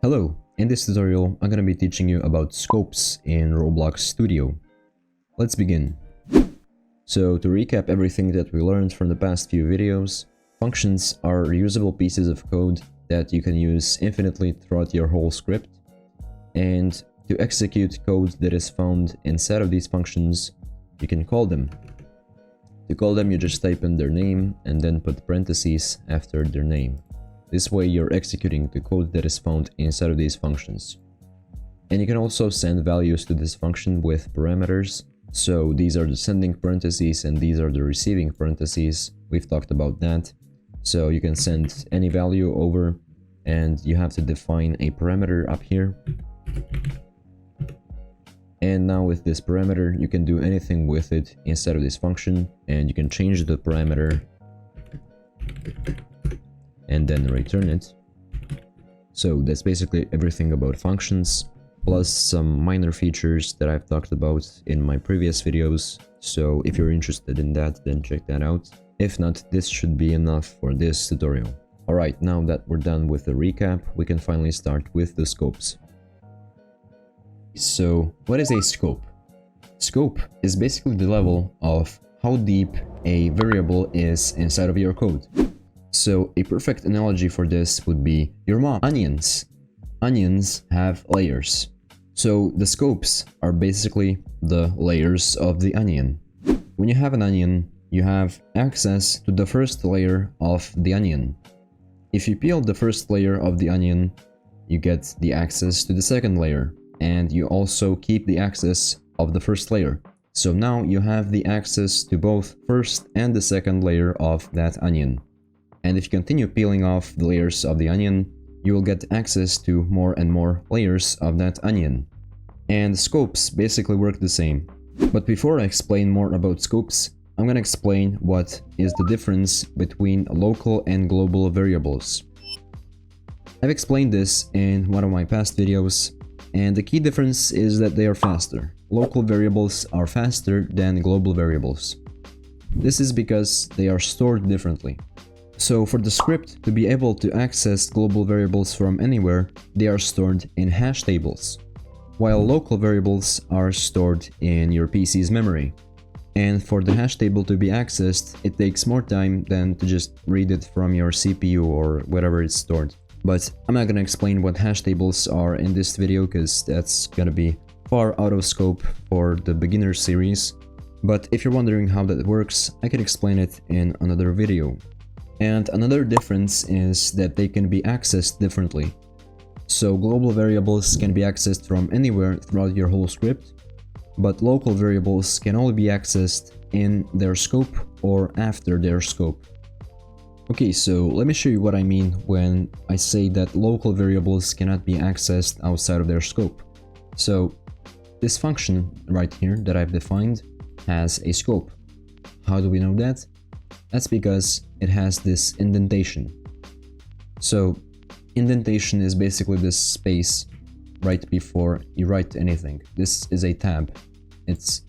Hello, in this tutorial I'm gonna be teaching you about scopes in Roblox Studio. Let's begin. So to recap everything that we learned from the past few videos, functions are reusable pieces of code that you can use infinitely throughout your whole script, and to execute code that is found inside of these functions, you can call them. To call them, you just type in their name and then put parentheses after their name. This way you're executing the code that is found inside of these functions. And you can also send values to this function with parameters. So these are the sending parentheses and these are the receiving parentheses. We've talked about that. So you can send any value over and you have to define a parameter up here. And now with this parameter, you can do anything with it inside of this function, and you can change the parameter and then return it. So that's basically everything about functions, plus some minor features that I've talked about in my previous videos. So if you're interested in that, then check that out. If not, this should be enough for this tutorial. Alright, now that we're done with the recap, we can finally start with the scopes. So what is a scope? Scope is basically the level of how deep a variable is inside of your code. So a perfect analogy for this would be your mom. Onions. Onions have layers. So the scopes are basically the layers of the onion. When you have an onion, you have access to the first layer of the onion. If you peel the first layer of the onion, you get the access to the second layer, and you also keep the access of the first layer. So now you have the access to both first and the second layer of that onion. And if you continue peeling off the layers of the onion, you will get access to more and more layers of that onion. And scopes basically work the same. But before I explain more about scopes, I'm gonna explain what is the difference between local and global variables. I've explained this in one of my past videos, and the key difference is that they are faster. Local variables are faster than global variables. This is because they are stored differently. So for the script to be able to access global variables from anywhere, they are stored in hash tables, while local variables are stored in your PC's memory. And for the hash table to be accessed, it takes more time than to just read it from your CPU or wherever it's stored. But I'm not gonna explain what hash tables are in this video because that's gonna be far out of scope for the beginner series. But if you're wondering how that works, I can explain it in another video. And another difference is that they can be accessed differently. So global variables can be accessed from anywhere throughout your whole script, but local variables can only be accessed in their scope or after their scope. Okay, so let me show you what I mean when I say that local variables cannot be accessed outside of their scope. So this function right here that I've defined has a scope. How do we know that? That's because it has this indentation. So indentation is basically this space right before you write anything. This is a tab. It's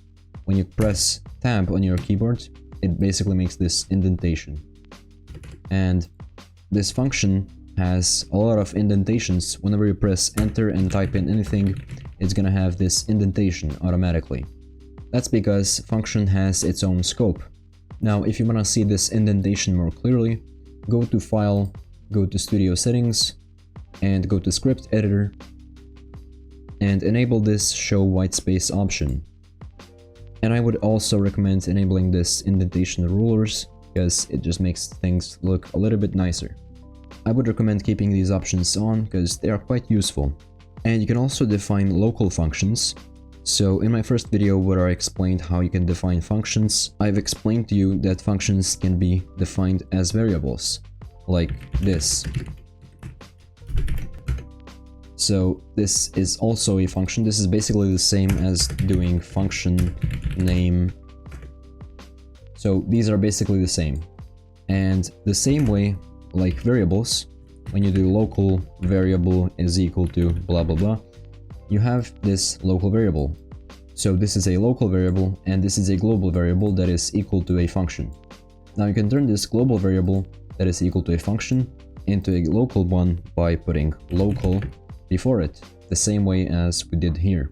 when you press tab on your keyboard, it basically makes this indentation. And this function has a lot of indentations. Whenever you press enter and type in anything, it's gonna have this indentation automatically. That's because function has its own scope. Now, if you want to see this indentation more clearly, go to File, go to Studio Settings, and go to Script Editor, and enable this Show Whitespace option. And I would also recommend enabling this indentation rulers, because it just makes things look a little bit nicer. I would recommend keeping these options on, because they are quite useful. And you can also define local functions. So in my first video where I explained how you can define functions, I've explained to you that functions can be defined as variables, like this. So this is also a function. This is basically the same as doing function name. So these are basically the same. And the same way, like variables, when you do local variable is equal to blah blah blah, you have this local variable. So this is a local variable and this is a global variable that is equal to a function. Now you can turn this global variable that is equal to a function into a local one by putting local before it, the same way as we did here.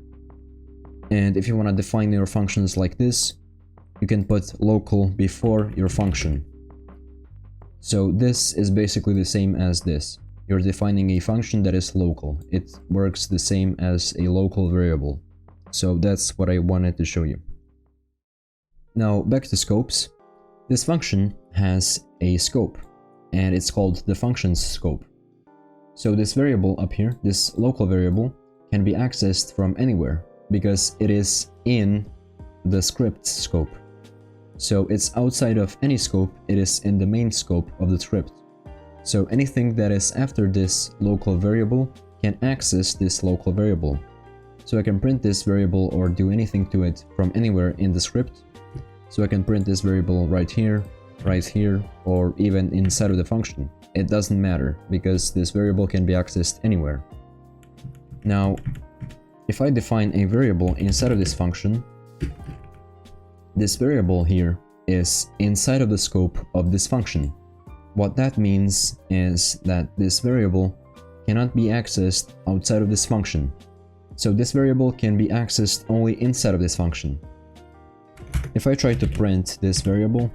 And if you want to define your functions like this, you can put local before your function. So this is basically the same as this. You're defining a function that is local. It works the same as a local variable. So that's what I wanted to show you. Now back to scopes. This function has a scope, and it's called the function's scope. So this variable up here, this local variable, can be accessed from anywhere because it is in the script's scope. So it's outside of any scope, it is in the main scope of the script. So anything that is after this local variable can access this local variable. So I can print this variable or do anything to it from anywhere in the script. So I can print this variable right here, or even inside of the function. It doesn't matter, because this variable can be accessed anywhere. Now, if I define a variable inside of this function, this variable here is inside of the scope of this function. What that means is that this variable cannot be accessed outside of this function. So this variable can be accessed only inside of this function. If I try to print this variable,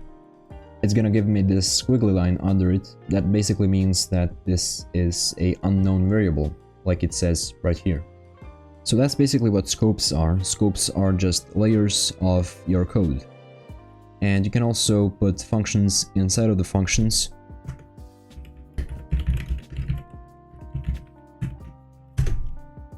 it's gonna give me this squiggly line under it. That basically means that this is an unknown variable, like it says right here. So that's basically what scopes are. Scopes are just layers of your code. And you can also put functions inside of the functions.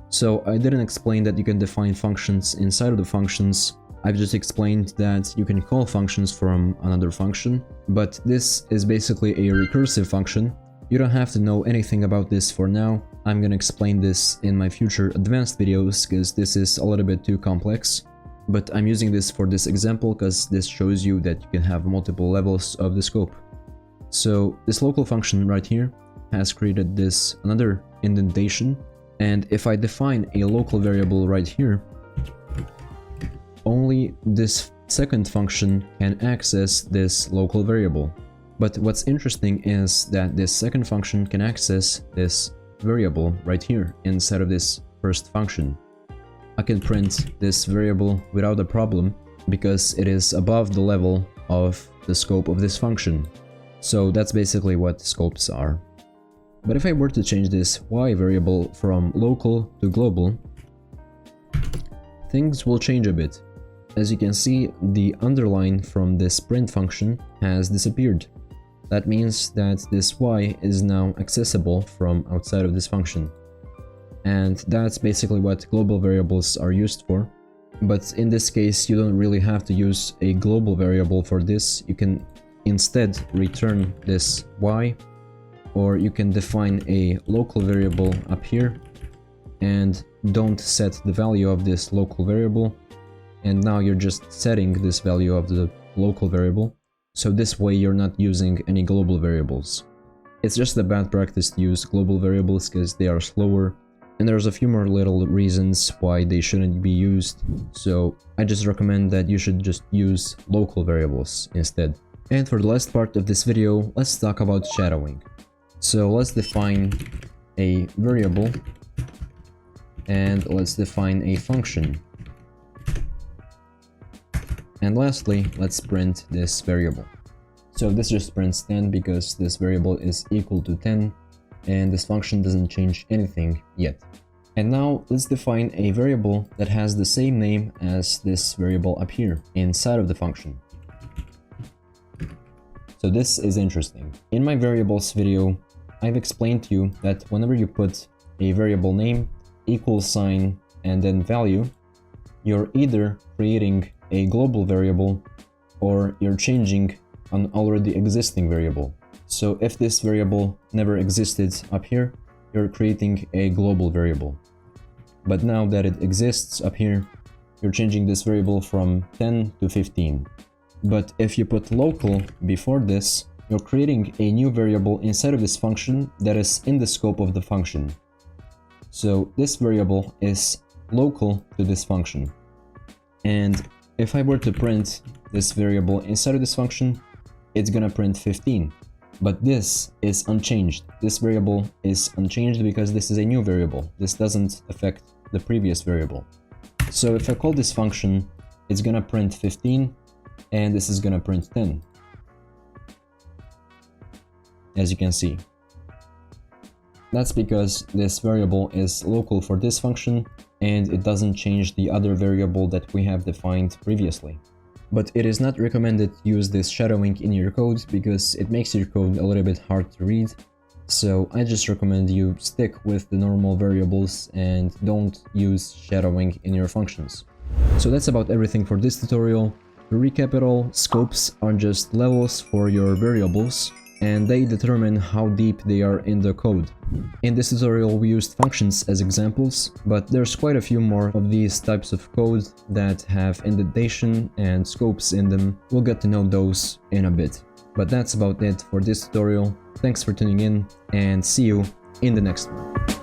So I didn't explain that you can define functions inside of the functions. I've just explained that you can call functions from another function, but this is basically a recursive function. You don't have to know anything about this for now. I'm gonna explain this in my future advanced videos because this is a little bit too complex. But I'm using this for this example because this shows you that you can have multiple levels of the scope. So this local function right here has created this another indentation, and if I define a local variable right here, only this second function can access this local variable. But what's interesting is that this second function can access this variable right here inside of this first function. I can print this variable without a problem because it is above the level of the scope of this function. So that's basically what scopes are. But if I were to change this y variable from local to global, things will change a bit. As you can see, the underline from this print function has disappeared. That means that this y is now accessible from outside of this function. And that's basically what global variables are used for. But in this case, you don't really have to use a global variable for this. You can instead return this y, or you can define a local variable up here and don't set the value of this local variable. And now you're just setting this value of the local variable. So this way you're not using any global variables. It's just a bad practice to use global variables because they are slower, and there's a few more little reasons why they shouldn't be used. So I just recommend that you should just use local variables instead. And for the last part of this video, let's talk about shadowing. So let's define a variable and let's define a function. And lastly, let's print this variable. So this just prints 10 because this variable is equal to 10 and this function doesn't change anything yet. And now let's define a variable that has the same name as this variable up here inside of the function. So this is interesting. In my variables video, I've explained to you that whenever you put a variable name, equal sign, and then value, you're either creating a global variable or you're changing an already existing variable. So if this variable never existed up here, you're creating a global variable. But now that it exists up here, you're changing this variable from 10 to 15. But if you put local before this, you're creating a new variable inside of this function that is in the scope of the function. So this variable is local to this function. And if I were to print this variable inside of this function, it's gonna print 15. But this is unchanged. This variable is unchanged because this is a new variable. This doesn't affect the previous variable. So if I call this function, it's gonna print 15, and this is gonna print 10. As you can see. That's because this variable is local for this function, and it doesn't change the other variable that we have defined previously. But it is not recommended to use this shadowing in your code because it makes your code a little bit hard to read. So I just recommend you stick with the normal variables and don't use shadowing in your functions. So that's about everything for this tutorial. To recap it all, scopes are just levels for your variables, and they determine how deep they are in the code. In this tutorial we used functions as examples, but there's quite a few more of these types of code that have indentation and scopes in them. We'll get to know those in a bit. But that's about it for this tutorial. Thanks for tuning in, and see you in the next one.